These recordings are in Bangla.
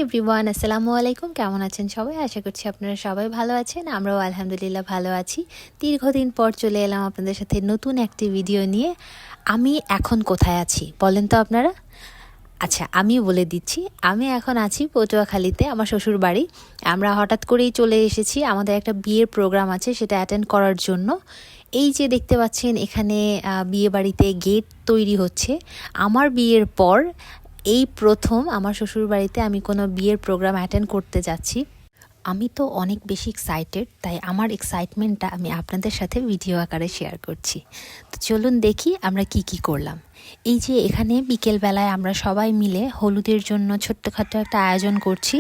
এভরিওয়ান, আসসালামু আলাইকুম। কেমন আছেন সবাই? আশা করছি আপনারা সবাই ভালো আছেন। আমরাও আলহামদুলিল্লাহ ভালো আছি। দীর্ঘদিন পর চলে এলাম আপনাদের সাথে নতুন একটি ভিডিও নিয়ে। আমি এখন কোথায় আছি বলেন তো আপনারা? আচ্ছা, আমি বলে দিচ্ছি। আমি এখন আছি পটুয়াখালীতে, আমার শ্বশুর বাড়ি। আমরা হঠাৎ করেই চলে এসেছি, আমাদের একটা বিয়ের প্রোগ্রাম আছে, সেটা অ্যাটেন্ড করার জন্য। এই যে দেখতে পাচ্ছেন এখানে বিয়ে বাড়িতে গেট তৈরি হচ্ছে। আমার বিয়ের পর এই প্রথম আমার শ্বশুর বাড়িতে আমি কোনো বিয়ের প্রোগ্রাম অ্যাটেন্ড করতে যাচ্ছি। আমি তো অনেক বেশি এক্সাইটেড, তাই আমার এক্সাইটমেন্টটা আমি আপনাদের সাথে ভিডিও আকারে শেয়ার করছি। তো চলুন দেখি আমরা কি কি করলাম। এই যে এখানে বিকেলবেলায় আমরা সবাই মিলে হলুদের জন্য ছোট্টখাটো একটা আয়োজন করছি।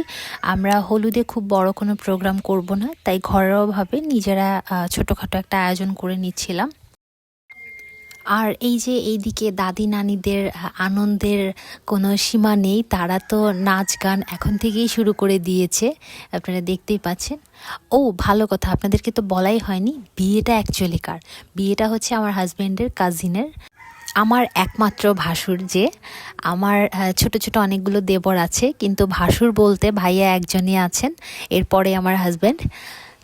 আমরা হলুদে খুব বড় কোনো প্রোগ্রাম করব না, তাই ঘরোয়াভাবে নিজেরা ছোটোখাটো একটা আয়োজন করে নিচ্ছিলাম। আর এই যে এইদিকে দাদি নানিদের আনন্দের কোনো সীমা নেই, তারা তো নাচ গান এখন থেকেই শুরু করে দিয়েছে, আপনারা দেখতেই পাচ্ছেন। ও ভালো কথা, আপনাদেরকে তো বলাই হয়নি, বিয়েটা অ্যাকচুয়ালি কার? বিয়েটা হচ্ছে আমার হাজব্যান্ডের কাজিনের, আমার একমাত্র ভাসুর। যে আমার ছোট ছোট অনেকগুলো দেবর আছে, কিন্তু ভাসুর বলতে ভাইয়া একজনই আছেন, এরপরে আমার হাজব্যান্ড।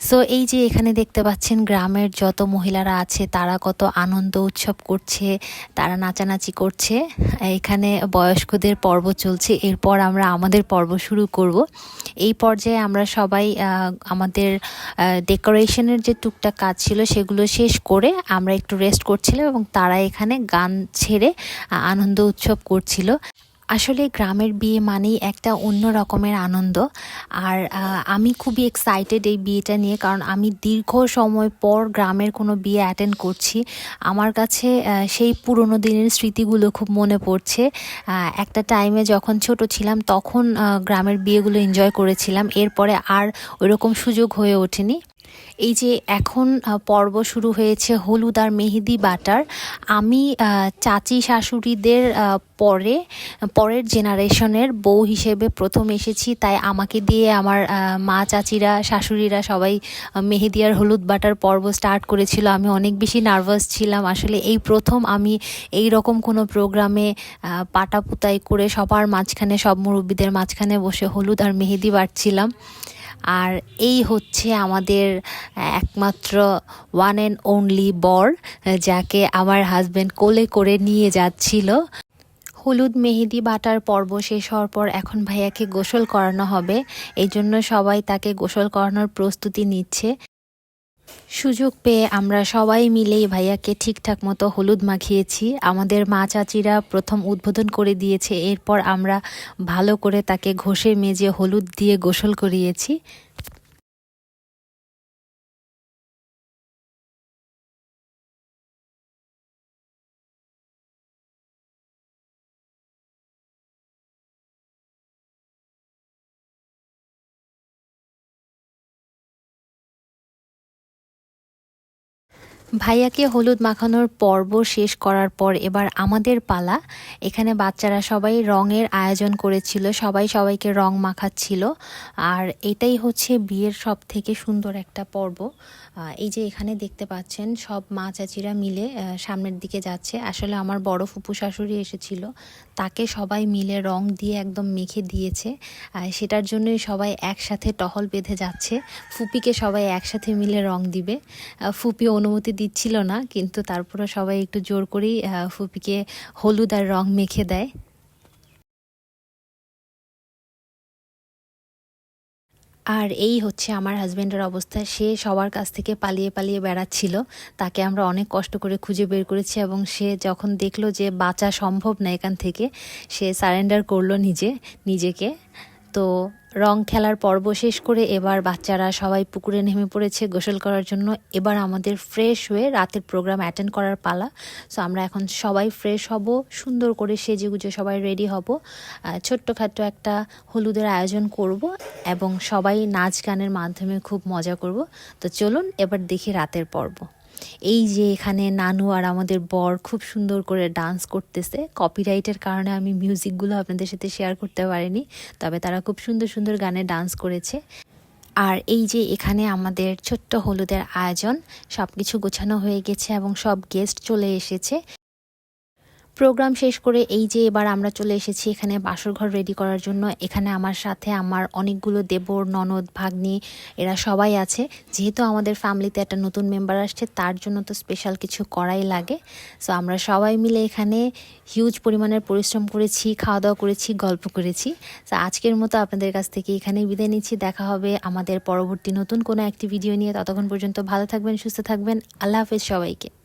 সো এই যে এখানে দেখতে পাচ্ছেন গ্রামের যত মহিলারা আছে তারা কত আনন্দ উৎসব করছে, তারা নাচানাচি করছে। এখানে বয়স্কদের পর্ব চলছে, এরপর আমরা আমাদের পর্ব শুরু করব। এই পর্যায়ে আমরা সবাই আমাদের ডেকোরেশনের যে টুকটাক কাজ ছিল সেগুলো শেষ করে আমরা একটু রেস্ট করছিলাম, এবং তারা এখানে গান ছেড়ে আনন্দ উৎসব করছিল। আসলে গ্রামের বিয়ে মানেই একটা অন্য রকমের আনন্দ। আর আমি খুবই এক্সাইটেড এই বিয়েটা নিয়ে, কারণ আমি দীর্ঘ সময় পর গ্রামের কোনো বিয়ে অ্যাটেন্ড করছি। আমার কাছে সেই পুরনো দিনের স্মৃতিগুলো খুব মনে পড়ছে। একটা টাইমে যখন ছোট ছিলাম তখন গ্রামের বিয়েগুলো এনজয় করেছিলাম, এরপরে আর ওইরকম সুযোগ হয়ে ওঠেনি। এই যে এখন পর্ব শুরু হয়েছে হলুদ আর মেহেদি বাটার। আমি চাচি শাশুড়িদের পরের জেনারেশনের বউ হিসেবে প্রথম এসেছি, তাই আমাকে দিয়ে আমার মা চাচিরা শাশুড়িরা সবাই মেহেদি আর হলুদ বাটার পর্ব স্টার্ট করেছিল। আমি অনেক বেশি নার্ভাস ছিলাম, আসলে এই প্রথম আমি এই রকম কোনো প্রোগ্রামে পাটাপুতাই করে সবার মাঝখানে, সব মুরব্বীদের মাঝখানে বসে হলুদ আর মেহেদি বাটছিলাম। আর এই হচ্ছে আমাদের একমাত্র ওয়ান অ্যান্ড অনলি বর, যাকে আমার হাজব্যান্ড কোলে করে নিয়ে যাচ্ছিল। হলুদ মেহেদি বাটার পর্ব শেষ হওয়ার পর এখন ভাইয়াকে গোসল করানো হবে, এই জন্য সবাই তাকে গোসল করানোর প্রস্তুতি নিচ্ছে। সুযোগ পেয়ে আমরা সবাই মিলেই ভাইয়াকে ঠিকঠাক মতো হলুদ মাখিয়েছি। আমাদের মা চাচিরা প্রথম উদ্বোধন করে দিয়েছে, এরপর আমরা ভালো করে তাকে ঘষে মেজে হলুদ দিয়ে গোসল করিয়েছি। ভাইয়াকে হলুদ মাখানোর পর্ব শেষ করার পর এবার আমাদের পালা। এখানে বাচ্চারা সবাই রঙের আয়োজন করেছিল, সবাই সবাইকে রং মাখাচ্ছিল। আর এটাই হচ্ছে বিয়ের সব থেকে সুন্দর একটা পর্ব। এই যে এখানে দেখতে পাচ্ছেন সব মা চাচিরা মিলে সামনের দিকে যাচ্ছে। আসলে আমার বড় ফুপু শাশুড়ি এসেছিল, তাকে সবাই মিলে রং দিয়ে একদম মেখে দিয়েছে। সেটার জন্যই সবাই একসাথে টহল বেঁধে যাচ্ছে, ফুপিকে সবাই একসাথে মিলে রং দিবে। ফুপি অনুমতি দিচ্ছিল না, কিন্তু তারপরে সবাই একটু জোর করেই ফুপিকে হলুদ আর রং মেখে দেয়। আর এই হচ্ছে আমার হাজব্যান্ডের অবস্থা, সে সবার কাছ থেকে পালিয়ে পালিয়ে বেড়াচ্ছিল। তাকে আমরা অনেক কষ্ট করে খুঁজে বের করেছি, এবং সে যখন দেখলো যে বাঁচা সম্ভব না এখান থেকে, সে সারেন্ডার করলো নিজেকে। তো রং খেলার পর্ব শেষ করে এবার বাচ্চারা সবাই পুকুরে নেমে পড়েছে গোসল করার জন্য। এবার আমাদের ফ্রেশ হয়ে রাতের প্রোগ্রাম অ্যাটেন্ড করার পালা। সো আমরা এখন সবাই ফ্রেশ হব, সুন্দর করে সেজেগুজে সবাই রেডি হব, ছোট্টখাট্টো একটা হলুদের আয়োজন করব, এবং সবাই নাচ গানের মাধ্যমে খুব মজা করব। তো চলুন এবার দেখি রাতের পর্ব। এই যে এখানে নানু আর আমাদের বর খুব সুন্দর করে ডান্স করতেছে। কপিরাইটের কারণে আমি মিউজিকগুলো আপনাদের সাথে শেয়ার করতে পারিনি, তবে তারা খুব সুন্দর সুন্দর গানে ডান্স করেছে। আর এই যে এখানে আমাদের ছোট্ট হলুদের আয়োজন, সব কিছু গোছানো হয়ে গেছে এবং সব গেস্ট চলে এসেছে। প্রোগ্রাম শেষ করে এই যে এবার আমরা চলে এসেছি এখানে বাসর ঘর রেডি করার জন্য। এখানে আমার সাথে আমার অনেকগুলো দেবর, ননদ, ভাগ্নি এরা সবাই আছে। যেহেতু আমাদের ফ্যামিলিতে একটা নতুন মেম্বার আসছে, তার জন্য তো স্পেশাল কিছু করাই লাগে। সো আমরা সবাই মিলে এখানে হিউজ পরিমাণের পরিশ্রম করেছি, খাওয়া দাওয়া করেছি, গল্প করেছি। সো আজকের মতো আপনাদের কাছ থেকে এখানেই বিদায় নিচ্ছি। দেখা হবে আমাদের পরবর্তী নতুন কোনো একটি ভিডিও নিয়ে। ততক্ষণ পর্যন্ত ভালো থাকবেন, সুস্থ থাকবেন। আল্লাহ হাফেজ সবাইকে।